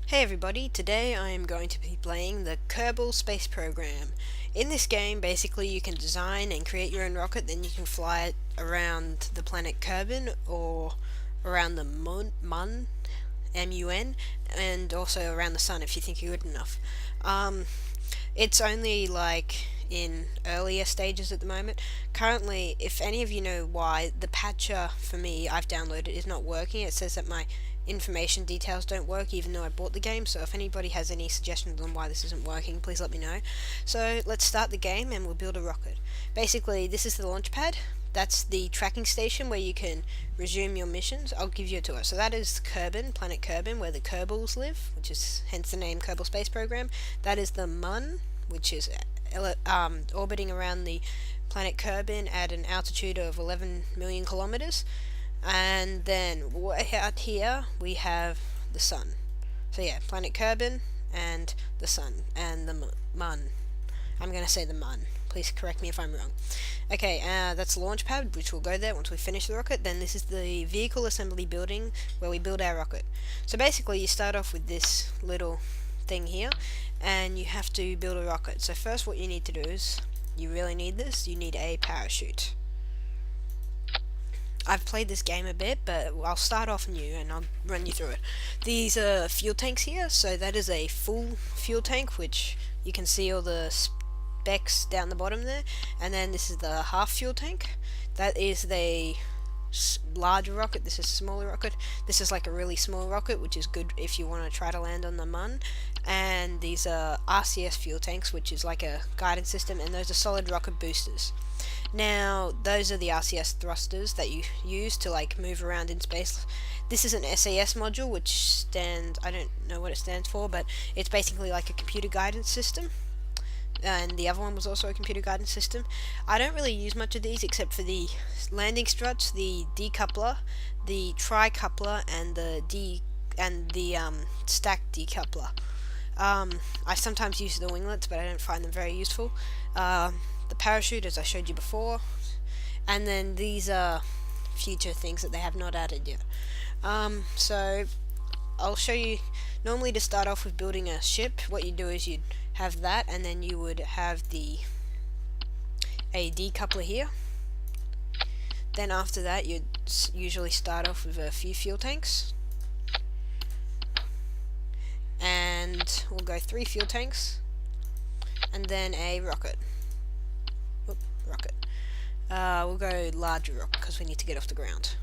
Hey everybody, today I am going to be playing the Kerbal space program. In this game, basically you can design and create your own rocket, then you can fly it around the planet Kerbin or around the Mun, M-U-N, and also around the sun if you think you're good enough. Um, it's only like in earlier stages at the moment. Currently, if any of you know why, the patcher for me I've downloaded is not working. It says that my information details don't work even though I bought the game, so if anybody has any suggestions on why this isn't working, please let me know. So let's start the game and we'll build a rocket. Basically, this is the launch pad. That's the tracking station where you can resume your missions. I'll give you a tour. So that is Kerbin, planet Kerbin, where the Kerbals live, which is hence the name Kerbal Space Program. That is the Mun, which is orbiting around the planet Kerbin at an altitude of 11 million kilometers. And then way out here we have the sun. So yeah, planet Kerbin and the sun and the Mun. I'm going to say the Mun. Please correct me if I'm wrong. Okay, that's the launch pad, which will go there once we finish the rocket. Then this is the vehicle assembly building where we build our rocket. So basically you start off with this little thing here and you have to build a rocket. So first what you need to do is, you really need this, you need a parachute. I've played this game a bit, but I'll start off new and I'll run you through it. These are fuel tanks here, so that is a full fuel tank, which you can see all the specs down the bottom there. And then this is the half fuel tank. That is the larger rocket. This is a smaller rocket. This is like a really small rocket, which is good if you want to try to land on the Mun. And these are RCS fuel tanks, which is like a guidance system, and those are solid rocket boosters. Now, those are the RCS thrusters that you use to like move around in space. This is an SAS module, which stands, I don't know what it stands for, but it's basically like a computer guidance system. And the other one was also a computer guidance system. I don't really use much of these except for the landing struts, the decoupler, the tri-coupler, and the stack decoupler. I sometimes use the winglets, but I don't find them very useful. The parachute, as I showed you before, and then these are future things that they have not added yet. So I'll show you. Normally, to start off with building a ship, what you do is you'd have that, and then you would have a decoupler here. Then after that, you'd usually start off with a few fuel tanks, and we'll go 3 fuel tanks, and then a rocket. We'll go larger rocket because we need to get off the ground.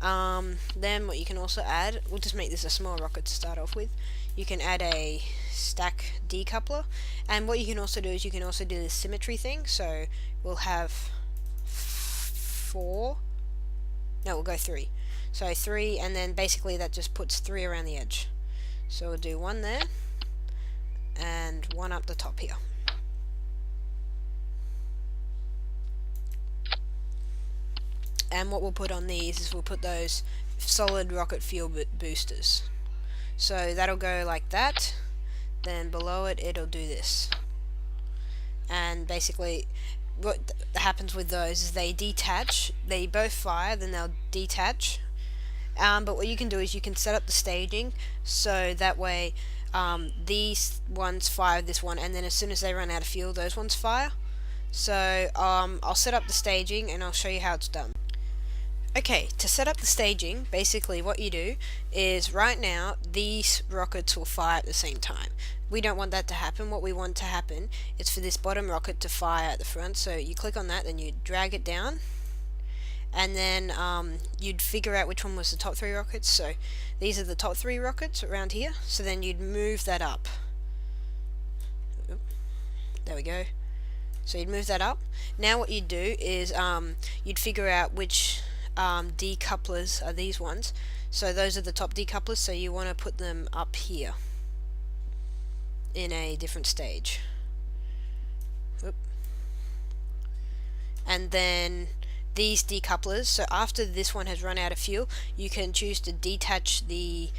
Then what you can also add, we'll just make this a small rocket to start off with. You can add a stack decoupler, and what you can also do is you can also do the symmetry thing. So we'll have 4. No, we'll go 3. So 3, and then basically that just puts 3 around the edge. So we'll do 1 there, and 1 up the top here. And what we'll put on these is we'll put those solid rocket fuel boosters. So that'll go like that. Then below it, it'll do this. And basically, what happens with those is they detach. They both fire, then they'll detach. But what you can do is you can set up the staging so that way these ones fire this one, and then as soon as they run out of fuel, those ones fire. So I'll set up the staging and I'll show you how it's done. Okay, to set up the staging, basically what you do is right now these rockets will fire at the same time. We don't want that to happen. What we want to happen is for this bottom rocket to fire at the front. So you click on that, then you drag it down, and then you'd figure out which one was the top 3 rockets. So these are the top 3 rockets around here. So then you'd move that up. Oop, there we go. So you'd move that up. Now what you'd do is you'd figure out which decouplers are these ones. So those are the top decouplers, so you want to put them up here in a different stage. Oop. And then these decouplers, so after this one has run out of fuel, you can choose to detach these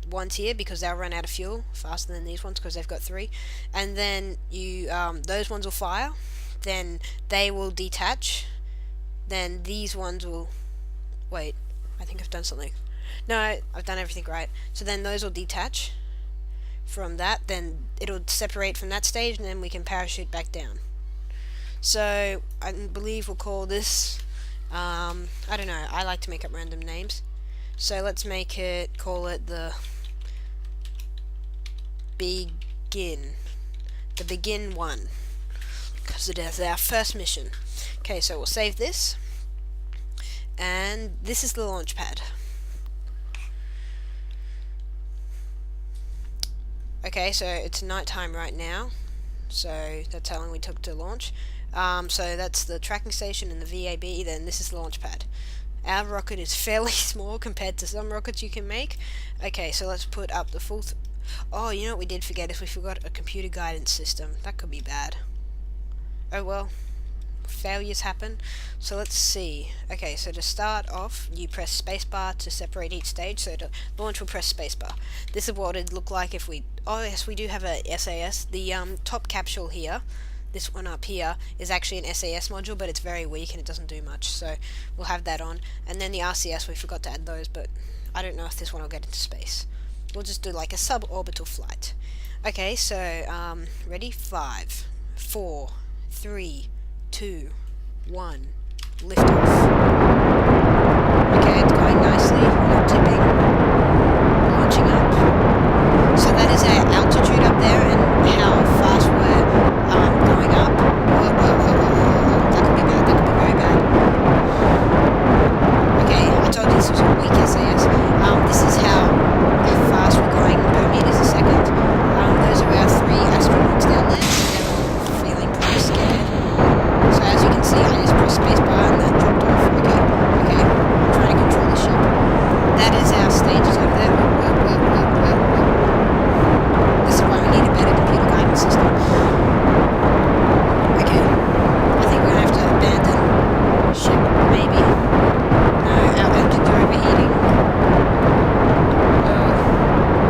ones here because they'll run out of fuel faster than these ones because they've got 3, and then you those ones will fire, then they will detach, then these ones will, wait, I think I've done something. No, I've done everything right. So then those will detach from that, then it'll separate from that stage, and then we can parachute back down. So I believe we'll call this, I don't know, I like to make up random names. So let's call it the Begin. The Begin one. Because it is our first mission. Okay, so we'll save this. And this is the launch pad. Okay, so it's nighttime right now. So that's how long we took to launch. So that's the tracking station and the VAB, then this is the launch pad. Our rocket is fairly small compared to some rockets you can make. Okay, so let's put up the full... Oh, you know what we did forget is we forgot a computer guidance system. That could be bad. Oh well, failures happen. So let's see. Okay, so to start off, you press spacebar to separate each stage. So to launch, we'll press spacebar. This is what it'd look like if we... Oh yes, we do have a SAS. The top capsule here, this one up here, is actually an SAS module, but it's very weak and it doesn't do much. So we'll have that on. And then the RCS, we forgot to add those, but I don't know if this one will get into space. We'll just do like a suborbital flight. Okay, so ready? 5, 4, 3, 2, 1, lift off. Okay, it's going nicely, not tipping, launching up. So that is our altitude up there and how fast we're going up. Whoa, whoa, whoa, whoa. That could be bad, that could be very bad. Okay, I told you this was a weak SAS. This is how fast we're going per meters a second. Those are our 3 astronauts down there, so they're all feeling pretty scared. So as you can see, I just pressed spacebar and that dropped off. Okay, okay, I'm trying to control the ship. That is our stages over there. This is why we need a better computer guidance system. Okay, I think we're gonna have to abandon ship, maybe. No, our engines are overheating.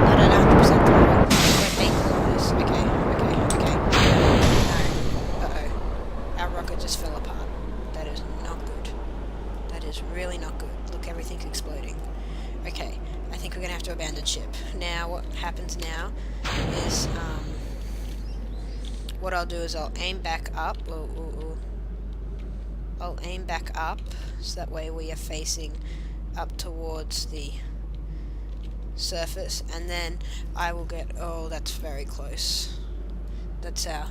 Not at 100% throttle. We're 8 kilometers. Okay. No. Uh-oh. Our rocket just fell apart. That is not good. That is really not good. Look, everything's exploding. Okay, I think we're gonna have to abandon ship. Now, what happens now is, what I'll do is I'll aim back up. I'll aim back up, so that way we are facing up towards the surface, and then I will get... Oh, that's very close. That's our...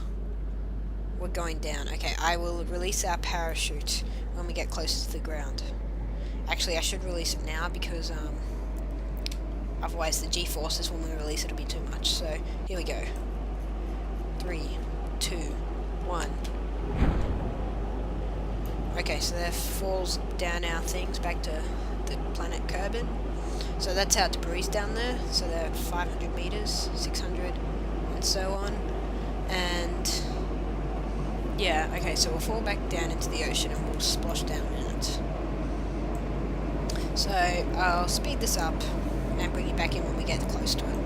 We're going down. Okay, I will release our parachute when we get closer to the ground. Actually, I should release it now because otherwise the G-forces when we release it will be too much. So here we go. 3, 2, 1. Okay, so that falls down our things back to the planet Kerbin. So that's our debris down there. So they're 500 meters, 600, and so on. And yeah, okay, so we'll fall back down into the ocean and we'll splosh down in it. So I'll speed this up and bring it back in when we get close to it.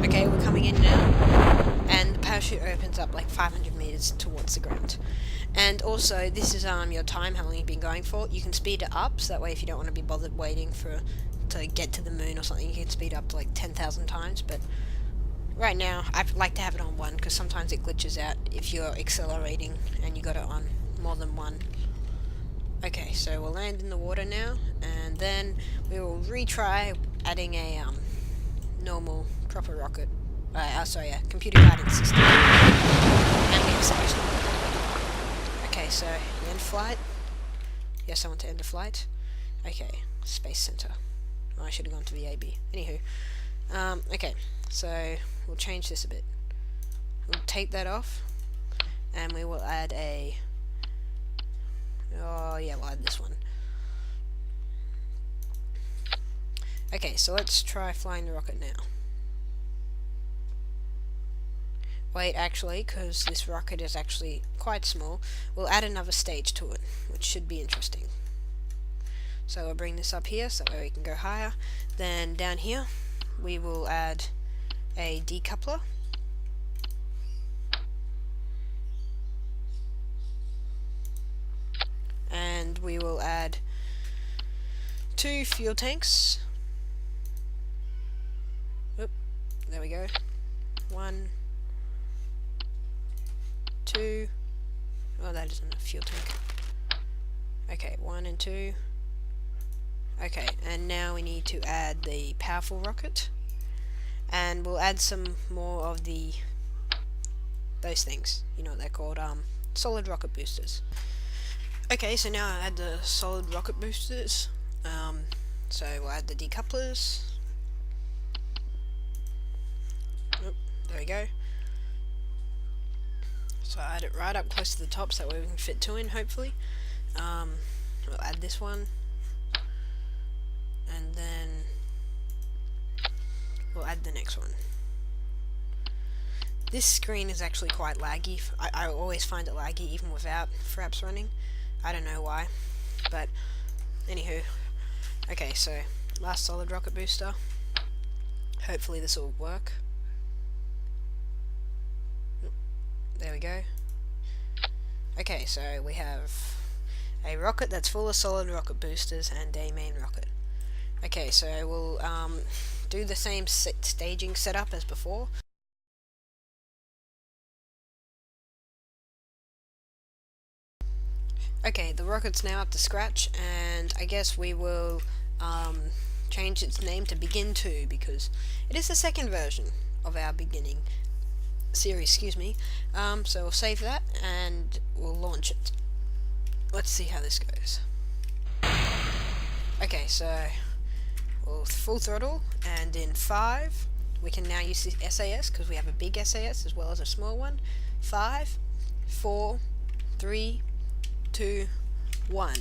Okay, we're coming in now, and the parachute opens up like 500 meters towards the ground. And also, this is your time, how long you've been going for. You can speed it up, so that way if you don't want to be bothered waiting to get to the moon or something, you can speed up to like 10,000 times, but right now, I like to have it on 1, because sometimes it glitches out if you're accelerating and you got it on more than 1. Okay, so we'll land in the water now, and then we will retry adding a normal, proper rocket. Computer guidance system. And we have space. Okay, so end flight. Yes, I want to end the flight. Okay, Space Center. Oh, I should have gone to VAB. Anywho. Okay, so we'll change this a bit. We'll take that off, and we will add a... Oh, yeah, we'll add this one. Okay, so let's try flying the rocket now. Wait, actually, because this rocket is actually quite small, we'll add another stage to it, which should be interesting. So I'll bring this up here, so that way we can go higher. Then down here, we will add a decoupler. 2 fuel tanks. Oop, there we go. 1, 2. Oh, that isn't a fuel tank. Okay, 1 and 2. Okay, and now we need to add the powerful rocket. And we'll add some more of those things. You know what they're called, solid rocket boosters. Okay, so now I add the solid rocket boosters. So we'll add the decouplers. Oop, there we go. So I add it right up close to the top so that way we can fit 2 in, hopefully. We'll add this one. And then we'll add the next one. This screen is actually quite laggy. I always find it laggy even without Fraps running. I don't know why. But, anywho. Okay, so last solid rocket booster. Hopefully this will work. There we go. Okay, so we have a rocket that's full of solid rocket boosters and a main rocket. Okay, so we'll do the same staging setup as before. Okay, the rocket's now up to scratch, and I guess we will change its name to Begin 2 because it is the second version of our beginning series, excuse me. So we'll save that and we'll launch it. Let's see how this goes. Okay, so we'll full throttle, and in 5 we can now use the SAS because we have a big SAS as well as a small one. 5, 4, 3, 2, 1.